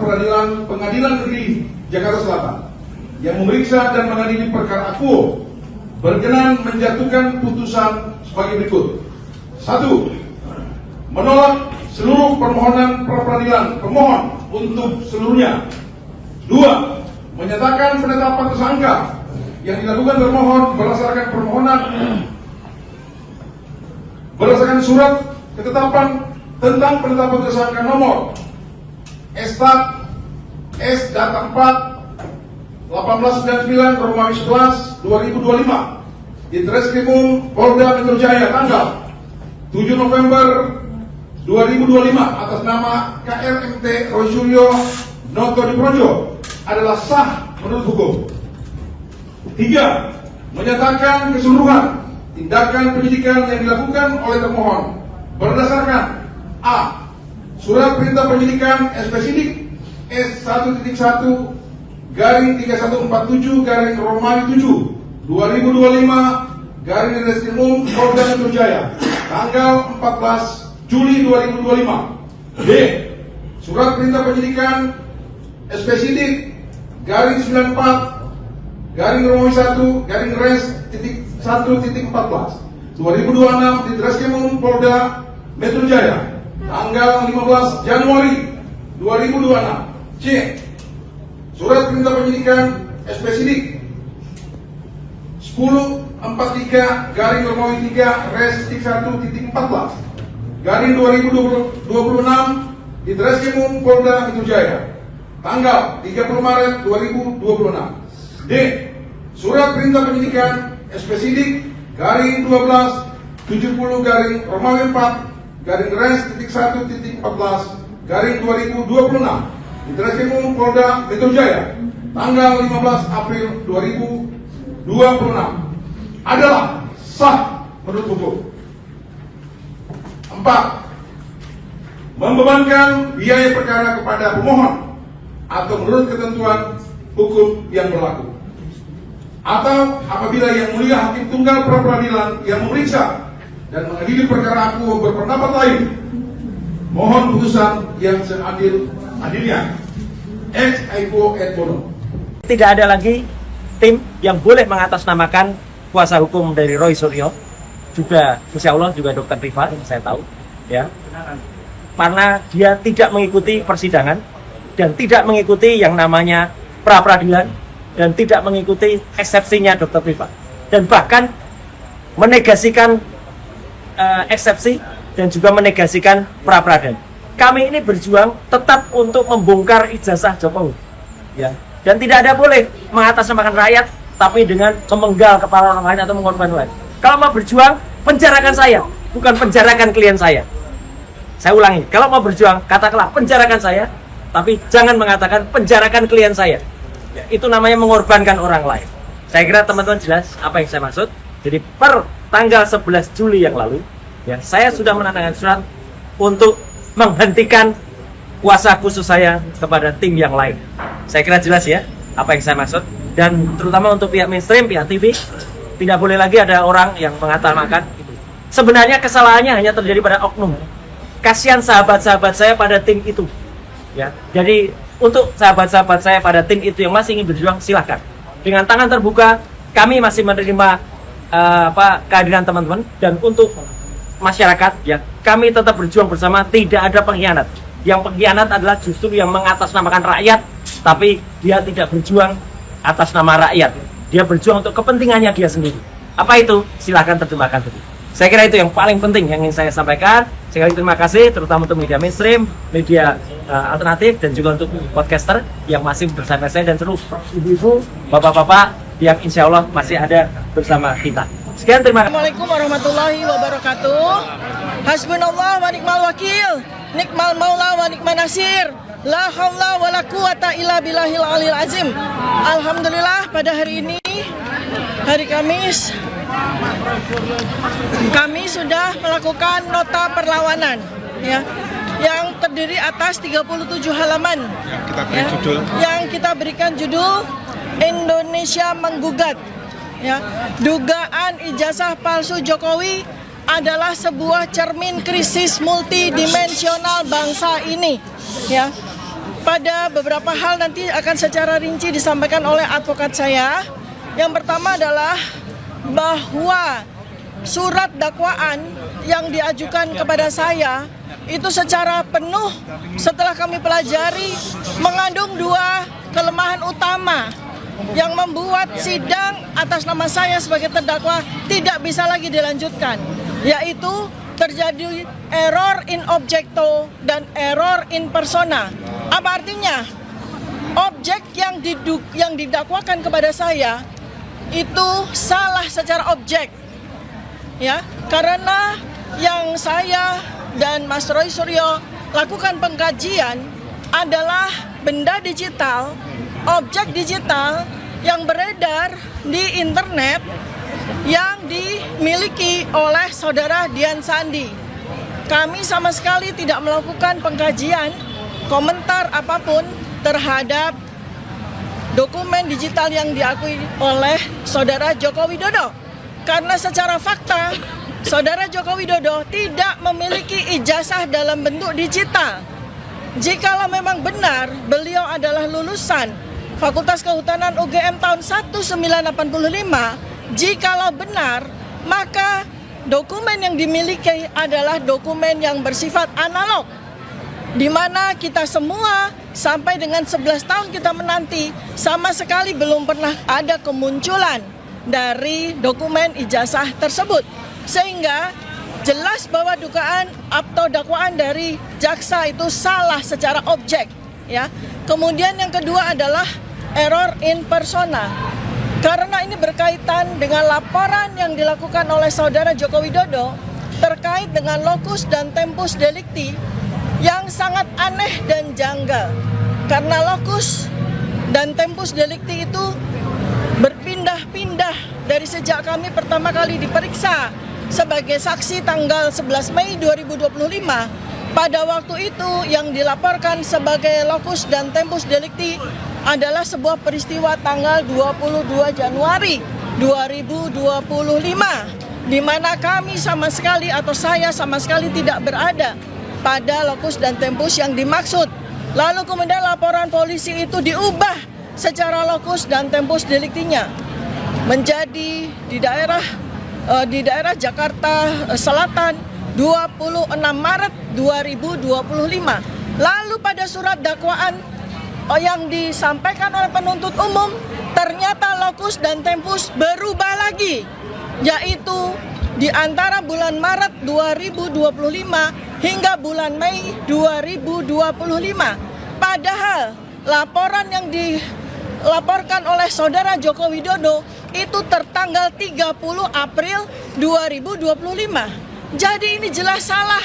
Peradilan Pengadilan Negeri Jakarta Selatan yang memeriksa dan mengadili perkara akuo berkenan menjatuhkan putusan sebagai berikut. 1. Menolak seluruh permohonan pra-peradilan pemohon untuk seluruhnya. 2. Menyatakan penetapan tersangka yang dilakukan termohon berdasarkan surat ketetapan tentang penetapan tersangka nomor Estat S data 4 1899 Romawi 11 2025 di Treskrimum Polda Metro Jaya tanggal 7 November 2025 atas nama KRMT Roy Suryo Noto Diprojo adalah sah menurut hukum. 3. Menyatakan keseluruhan tindakan penyidikan yang dilakukan oleh termohon berdasarkan A. Surat perintah penyidikan SP S1.1 garing 3147 garing Romawi 7 2025 garing Reskrimum Polda Metro Jaya tanggal 14 Juli 2025. B. Surat perintah penyidikan SP garing 94 garing Romawi 1 garing Res titik 1.14 2026 di Reskrimum Polda Metro Jaya tanggal 15 Januari 2026. C. Surat perintah penyidikan SP 1043 garing Romawi 3 Res 1.14 garing 2026 di Reskrimum Polda Metro Jaya tanggal 30 Maret 2026. D. Surat perintah penyidikan SP garing 1270 garing Romawi 4 garing Res titik 1.14 garing 2026 di Treskrimum Polda Metro Jaya tanggal 15 April 2026 adalah sah menurut hukum. 4. Membebankan biaya perkara kepada pemohon atau menurut ketentuan hukum yang berlaku, atau apabila yang mulia hakim tunggal pra-peradilan yang memeriksa dan mengadili perkara aku berpendapat lain, mohon putusan yang seadil-adilnya. Ex aequo et bono. Tidak ada lagi tim yang boleh mengatasnamakan kuasa hukum dari Roy Suryo, juga insya Allah juga Dr. Rifa, saya tahu, ya, karena dia tidak mengikuti persidangan dan tidak mengikuti yang namanya pra-peradilan dan tidak mengikuti eksepsinya Dr. Rifa, dan bahkan menegasikan eksepsi dan juga menegasikan pra-peradilan. Kami ini berjuang tetap untuk membongkar ijazah Jokowi, ya, dan tidak ada boleh mengatasnamakan rakyat tapi dengan memenggal kepala orang lain atau mengorbankan lain. Kalau mau berjuang, penjarakan saya, bukan penjarakan klien saya. Saya ulangi, kalau mau berjuang, katakanlah penjarakan saya, tapi jangan mengatakan penjarakan klien saya. Ya, itu namanya mengorbankan orang lain. Saya kira teman-teman jelas apa yang saya maksud. Jadi per tanggal 11 Juli yang lalu, ya, saya sudah menandatangani surat untuk menghentikan kuasa khusus saya kepada tim yang lain. Saya kira jelas ya apa yang saya maksud. Dan terutama untuk pihak mainstream, pihak TV, tidak boleh lagi ada orang yang mengatasnamakan itu. Sebenarnya kesalahannya hanya terjadi pada oknum. Kasihan sahabat-sahabat saya pada tim itu, ya. Jadi untuk sahabat-sahabat saya pada tim itu yang masih ingin berjuang, silahkan. Dengan tangan terbuka, kami masih menerima kehadiran teman-teman, dan untuk masyarakat, ya, kami tetap berjuang bersama, tidak ada pengkhianat. Yang pengkhianat adalah justru yang mengatasnamakan rakyat, tapi dia tidak berjuang atas nama rakyat. Dia berjuang untuk kepentingannya dia sendiri. Apa itu? Silahkan terjemahkan sendiri. Saya kira itu yang paling penting yang ingin saya sampaikan. Sekali lagi terima kasih, terutama untuk media mainstream, media alternatif, dan juga untuk podcaster yang masih bersama saya, dan seluruh ibu-ibu, bapak-bapak yang insya Allah masih ada bersama kita. Sekian, terima kasih. Assalamualaikum warahmatullahi wabarakatuh. Hasbunallah wa ni'mal wakil, nikmal maula wa nikman nasir, la haula wa la quwata illa billahil aliyil azim. Alhamdulillah, pada hari ini, hari Kamis, kami sudah melakukan nota perlawanan, ya, yang terdiri atas 37 halaman, yang kita berikan judul Indonesia Menggugat, ya. Dugaan ijazah palsu Jokowi adalah sebuah cermin krisis multidimensional bangsa ini, ya. pada beberapa hal nanti akan secara rinci disampaikan oleh advokat saya. Yang pertama adalah bahwa surat dakwaan yang diajukan kepada saya itu secara penuh setelah kami pelajari mengandung dua kelemahan utama yang membuat sidang atas nama saya sebagai terdakwa tidak bisa lagi dilanjutkan, yaitu terjadi error in objecto dan error in persona. Apa artinya? Objek yang didakwakan kepada saya itu salah secara objek, ya, karena yang saya dan Mas Roy Suryo lakukan pengkajian adalah benda digital, objek digital yang beredar di internet yang dimiliki oleh saudara Dian Sandi. Kami sama sekali tidak melakukan pengkajian, komentar apapun terhadap dokumen digital yang diakui oleh saudara Joko Widodo. Karena secara fakta, saudara Joko Widodo tidak memiliki ijazah dalam bentuk digital. Jikalau memang benar beliau adalah lulusan Fakultas Kehutanan UGM tahun 1985, jikalau benar, maka dokumen yang dimiliki adalah dokumen yang bersifat analog, di mana kita semua sampai dengan 11 tahun kita menanti sama sekali belum pernah ada kemunculan dari dokumen ijazah tersebut, sehingga jelas bahwa dugaan atau dakwaan dari jaksa itu salah secara objek, ya. Kemudian yang kedua adalah error in persona, karena ini berkaitan dengan laporan yang dilakukan oleh saudara Joko Widodo terkait dengan locus dan tempus delicti yang sangat aneh dan janggal, karena locus dan tempus delicti itu berpindah-pindah dari sejak kami pertama kali diperiksa sebagai saksi tanggal 11 Mei 2025. Pada waktu itu yang dilaporkan sebagai locus dan tempus delicti adalah sebuah peristiwa tanggal 22 Januari 2025, di mana kami sama sekali atau saya sama sekali tidak berada pada locus dan tempus yang dimaksud. Lalu kemudian laporan polisi itu diubah secara locus dan tempus deliktinya menjadi di daerah Jakarta Selatan 26 Maret 2025. Lalu pada surat dakwaan yang disampaikan oleh penuntut umum ternyata locus dan tempus berubah lagi, yaitu di antara bulan Maret 2025 hingga bulan Mei 2025. Padahal laporan yang dilaporkan oleh saudara Joko Widodo itu tertanggal 30 April 2025. Jadi ini jelas salah,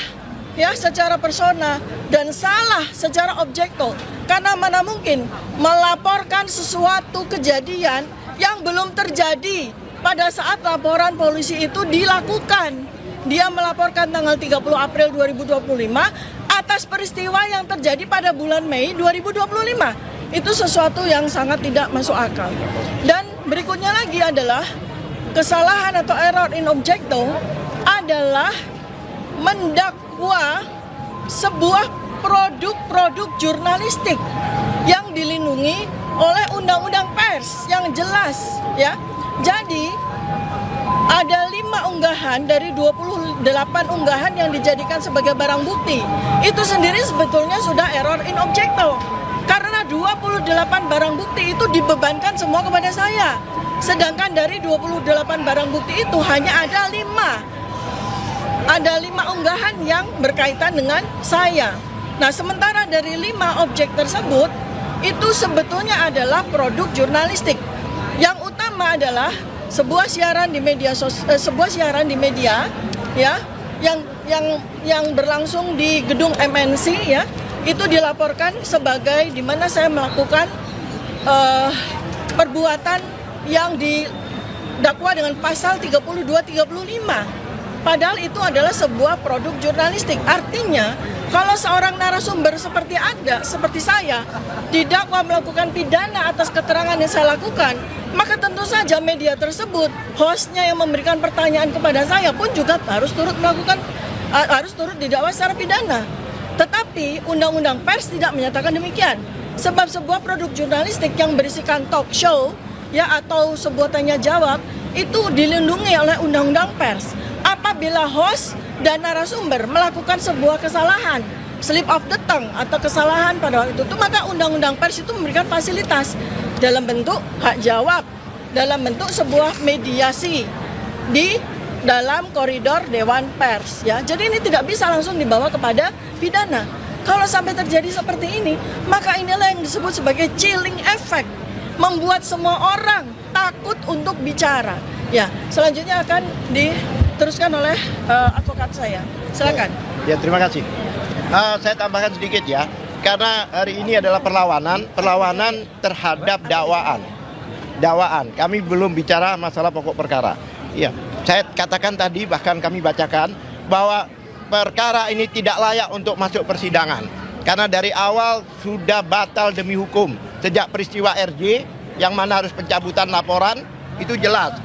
ya, secara persona dan salah secara objekto. Karena mana mungkin melaporkan sesuatu kejadian yang belum terjadi pada saat laporan polisi itu dilakukan. Dia melaporkan tanggal 30 April 2025 atas peristiwa yang terjadi pada bulan Mei 2025. Itu sesuatu yang sangat tidak masuk akal. Dan berikutnya lagi adalah kesalahan atau error in objecto adalah mendakwa sebuah produk-produk jurnalistik yang dilindungi oleh undang-undang pers yang jelas, ya. Jadi ada 5 unggahan dari 28 unggahan yang dijadikan sebagai barang bukti. Itu sendiri sebetulnya sudah error in objecto, karena 28 barang bukti itu dibebankan semua kepada saya. Sedangkan dari 28 barang bukti itu hanya ada 5 unggahan yang berkaitan dengan saya. Nah, sementara dari 5 objek tersebut itu sebetulnya adalah produk jurnalistik. Yang utama adalah sebuah siaran di media ya, yang berlangsung di gedung MNC, ya. Itu dilaporkan sebagai di mana saya melakukan perbuatan yang didakwa dengan pasal 32-35. Padahal itu adalah sebuah produk jurnalistik. Artinya, kalau seorang narasumber seperti saya, didakwa melakukan pidana atas keterangan yang saya lakukan, maka tentu saja media tersebut, hostnya yang memberikan pertanyaan kepada saya pun juga harus turut didakwa secara pidana. Tetapi Undang-Undang Pers tidak menyatakan demikian. Sebab sebuah produk jurnalistik yang berisikan talk show ya atau sebuah tanya jawab itu dilindungi oleh Undang-Undang Pers. Apabila host dan narasumber melakukan sebuah kesalahan, slip of the tongue atau kesalahan pada waktu itu, maka Undang-Undang Pers itu memberikan fasilitas dalam bentuk hak jawab, dalam bentuk sebuah mediasi di dalam koridor Dewan Pers ya. Jadi ini tidak bisa langsung dibawa kepada pidana. Kalau sampai terjadi seperti ini, maka inilah yang disebut sebagai chilling effect, membuat semua orang takut untuk bicara. Ya, selanjutnya akan diteruskan oleh advokat saya. Silakan. Ya, terima kasih. Saya tambahkan sedikit ya, karena hari ini adalah perlawanan terhadap dakwaan. Kami belum bicara masalah pokok perkara. Iya, saya katakan tadi, bahkan kami bacakan bahwa perkara ini tidak layak untuk masuk persidangan karena dari awal sudah batal demi hukum. Sejak peristiwa RJ yang mana harus pencabutan laporan, itu jelas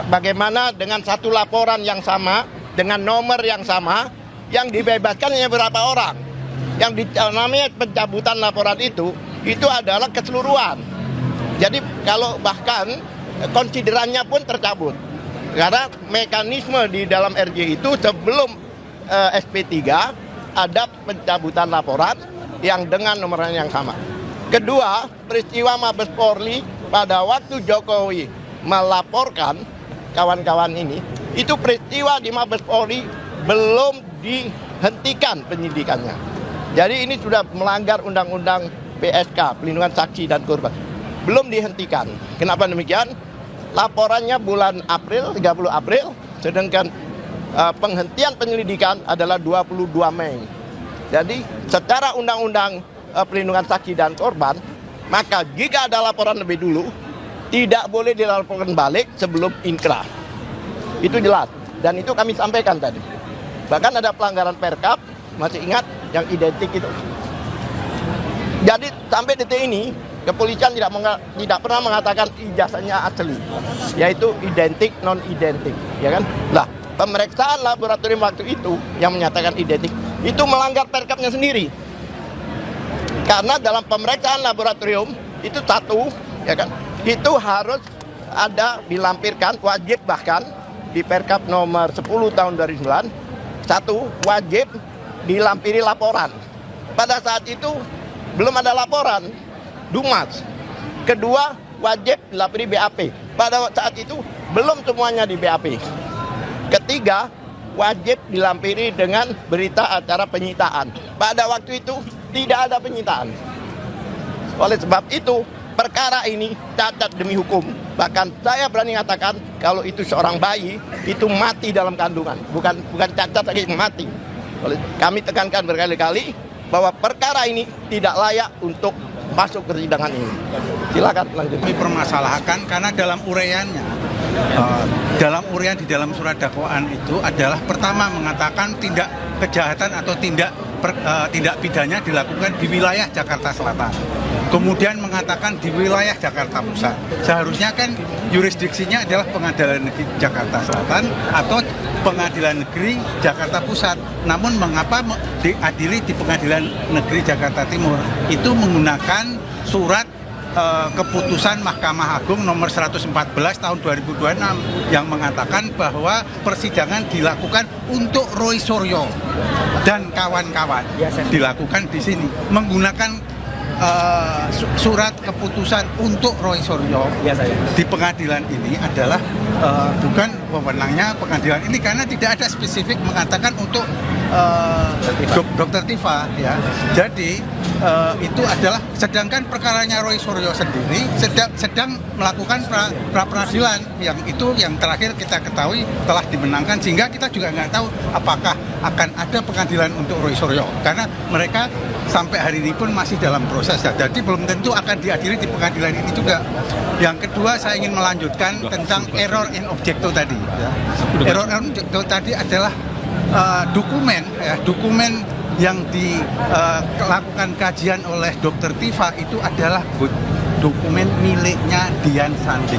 bagaimana dengan satu laporan yang sama dengan nomor yang sama yang dibebaskan hanya berapa orang. Yang namanya pencabutan laporan itu adalah keseluruhan. Jadi kalau bahkan konsiderannya pun tercabut karena mekanisme di dalam RJ itu sebelum SP3 ada pencabutan laporan yang dengan nomor yang sama. Kedua, peristiwa Mabes Polri pada waktu Jokowi melaporkan kawan-kawan ini, itu peristiwa di Mabes Polri belum dihentikan penyidikannya. Jadi ini sudah melanggar Undang-Undang PSK, Pelindungan Saksi dan Korban. Belum dihentikan. Kenapa demikian? Laporannya bulan April, 30 April, sedangkan penghentian penyelidikan adalah 22 Mei. Jadi secara undang-undang pelindungan saksi dan korban, maka jika ada laporan lebih dulu, tidak boleh dilaporkan balik sebelum inkrah. Itu jelas, dan itu kami sampaikan tadi. Bahkan ada pelanggaran Perkap, masih ingat yang identik itu. Jadi sampai detik ini, kepolisian tidak pernah mengatakan ijazahnya asli, yaitu identik non-identik, ya kan? Lah, pemeriksaan laboratorium waktu itu yang menyatakan identik itu melanggar Perkapnya sendiri. Karena dalam pemeriksaan laboratorium itu satu, ya kan? Itu harus ada dilampirkan, wajib bahkan di Perkap nomor 10 tahun 2009, satu wajib dilampiri laporan. Pada saat itu belum ada laporan, Dumas. Kedua, wajib dilampiri BAP. Pada saat itu belum semuanya di BAP. Ketiga, wajib dilampiri dengan berita acara penyitaan. Pada waktu itu tidak ada penyitaan. Oleh sebab itu, perkara ini cacat demi hukum. Bahkan saya berani mengatakan kalau itu seorang bayi, itu mati dalam kandungan. Bukan cacat lagi, mati. Kami tekankan berkali-kali bahwa perkara ini tidak layak untuk masuk persidangan ini. Silakan lanjut. Kami permasalahkan karena dalam uraiannya, dalam uraian di dalam surat dakwaan itu adalah pertama mengatakan tindak kejahatan atau tindak pidana dilakukan di wilayah Jakarta Selatan. Kemudian mengatakan di wilayah Jakarta Pusat. Seharusnya kan yurisdiksinya adalah Pengadilan Negeri Jakarta Selatan atau Pengadilan Negeri Jakarta Pusat. Namun mengapa diadili di Pengadilan Negeri Jakarta Timur? Itu menggunakan surat keputusan Mahkamah Agung nomor 114 tahun 2026 yang mengatakan bahwa persidangan dilakukan untuk Roy Suryo dan kawan-kawan, dilakukan di sini menggunakan surat keputusan untuk Roy Suryo di pengadilan ini adalah bukan wewenangnya pengadilan ini karena tidak ada spesifik mengatakan untuk Dr. Tifa ya. Jadi itu adalah sedangkan perkaranya Roy Suryo sendiri sedang melakukan pra peradilan yang itu yang terakhir kita ketahui telah dimenangkan sehingga kita juga nggak tahu apakah akan ada pengadilan untuk Roy Suryo karena mereka sampai hari ini pun masih dalam proses ya. Jadi belum tentu akan diadili di pengadilan ini juga. Yang kedua saya ingin melanjutkan tentang error in objecto tadi ya. Error in objecto tadi adalah dokumen yang dilakukan kajian oleh Dr. Tifa itu adalah dokumen miliknya Dian Sandi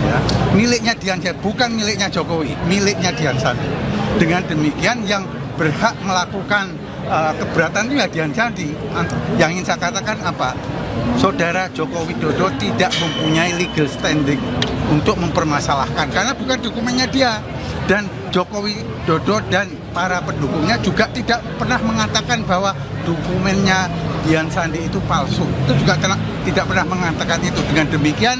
ya. Miliknya Dian Sandi, bukan miliknya Jokowi, miliknya Dian Sandi. Dengan demikian yang berhak melakukan keberatan itu ya Dian Sandi. Yang ingin saya katakan apa? Saudara Joko Widodo tidak mempunyai legal standing untuk mempermasalahkan karena bukan dokumennya dia, dan Joko Widodo dan para pendukungnya juga tidak pernah mengatakan bahwa dokumennya Dian Sandi itu palsu. Itu juga tidak pernah mengatakan itu. Dengan demikian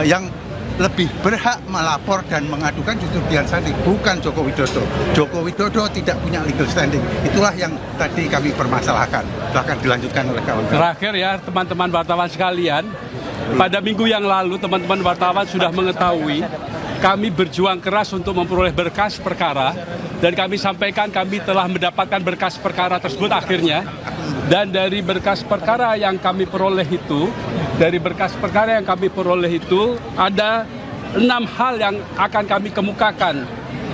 yang lebih berhak melapor dan mengadukan justru Dian Sandi, bukan Joko Widodo. Joko Widodo tidak punya legal standing. Itulah yang tadi kami permasalahkan. Bahkan dilanjutkan oleh kawan-kawan. Terakhir ya, teman-teman wartawan sekalian, pada minggu yang lalu teman-teman wartawan sudah mengetahui kami berjuang keras untuk memperoleh berkas perkara, dan kami sampaikan kami telah mendapatkan berkas perkara tersebut akhirnya. Dan dari berkas perkara yang kami peroleh itu, ada 6 hal yang akan kami kemukakan.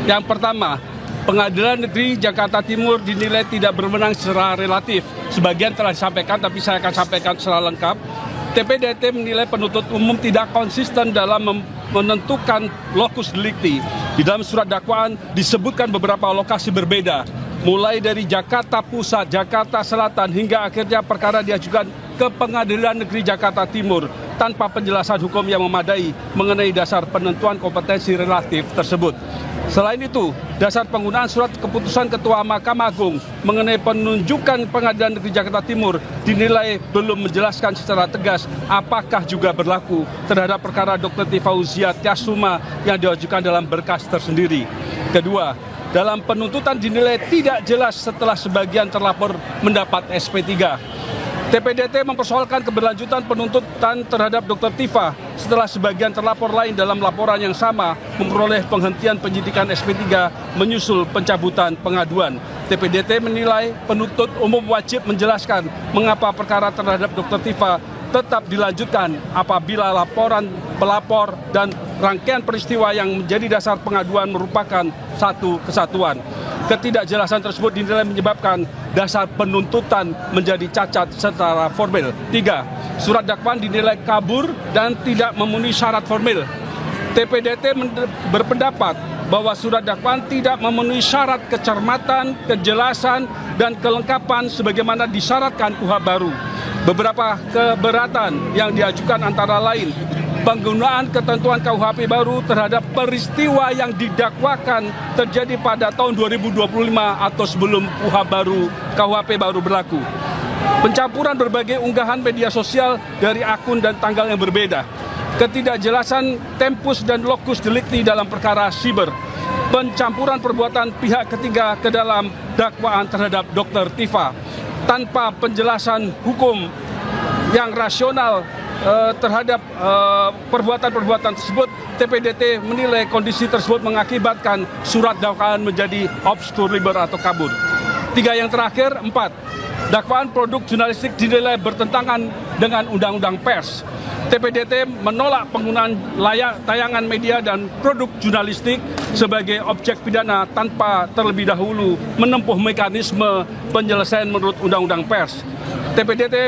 Yang pertama, Pengadilan Negeri Jakarta Timur dinilai tidak berwenang secara relatif. Sebagian telah disampaikan, tapi saya akan sampaikan secara lengkap. TPDT menilai penuntut umum tidak konsisten dalam menentukan lokus delikti. Di dalam surat dakwaan disebutkan beberapa lokasi berbeda, mulai dari Jakarta Pusat, Jakarta Selatan, hingga akhirnya perkara diajukan ke Pengadilan Negeri Jakarta Timur tanpa penjelasan hukum yang memadai mengenai dasar penentuan kompetensi relatif tersebut. Selain itu, dasar penggunaan surat keputusan Ketua Mahkamah Agung mengenai penunjukan Pengadilan Negeri Jakarta Timur dinilai belum menjelaskan secara tegas apakah juga berlaku terhadap perkara Dr. Tifauziah Tyasuma yang diajukan dalam berkas tersendiri. Kedua, dalam penuntutan dinilai tidak jelas setelah sebagian terlapor mendapat SP3. TPDT mempersoalkan keberlanjutan penuntutan terhadap Dr. Tifa setelah sebagian terlapor lain dalam laporan yang sama memperoleh penghentian penyidikan SP3 menyusul pencabutan pengaduan. TPDT menilai penuntut umum wajib menjelaskan mengapa perkara terhadap Dr. Tifa tetap dilanjutkan apabila laporan pelapor dan rangkaian peristiwa yang menjadi dasar pengaduan merupakan satu kesatuan. Ketidakjelasan tersebut dinilai menyebabkan dasar penuntutan menjadi cacat secara formil. 3. Surat dakwaan dinilai kabur dan tidak memenuhi syarat formil. TPDT berpendapat bahwa surat dakwaan tidak memenuhi syarat kecermatan, kejelasan, dan kelengkapan sebagaimana disyaratkan KUHP baru. Beberapa keberatan yang diajukan antara lain penggunaan ketentuan KUHP baru terhadap peristiwa yang didakwakan terjadi pada tahun 2025 atau sebelum KUHP baru berlaku. Pencampuran berbagai unggahan media sosial dari akun dan tanggal yang berbeda. Ketidakjelasan tempus dan lokus delikti dalam perkara siber. Pencampuran perbuatan pihak ketiga ke dalam dakwaan terhadap Dr. Tifa. Tanpa penjelasan hukum yang rasional terhadap perbuatan-perbuatan tersebut, TPDT menilai kondisi tersebut mengakibatkan surat dakwaan menjadi obskur liber atau kabur. 3 yang terakhir, 4. Dakwaan produk jurnalistik dinilai bertentangan dengan Undang-Undang Pers. TPDT menolak penggunaan tayangan media dan produk jurnalistik sebagai objek pidana tanpa terlebih dahulu menempuh mekanisme penyelesaian menurut Undang-Undang Pers. TPDT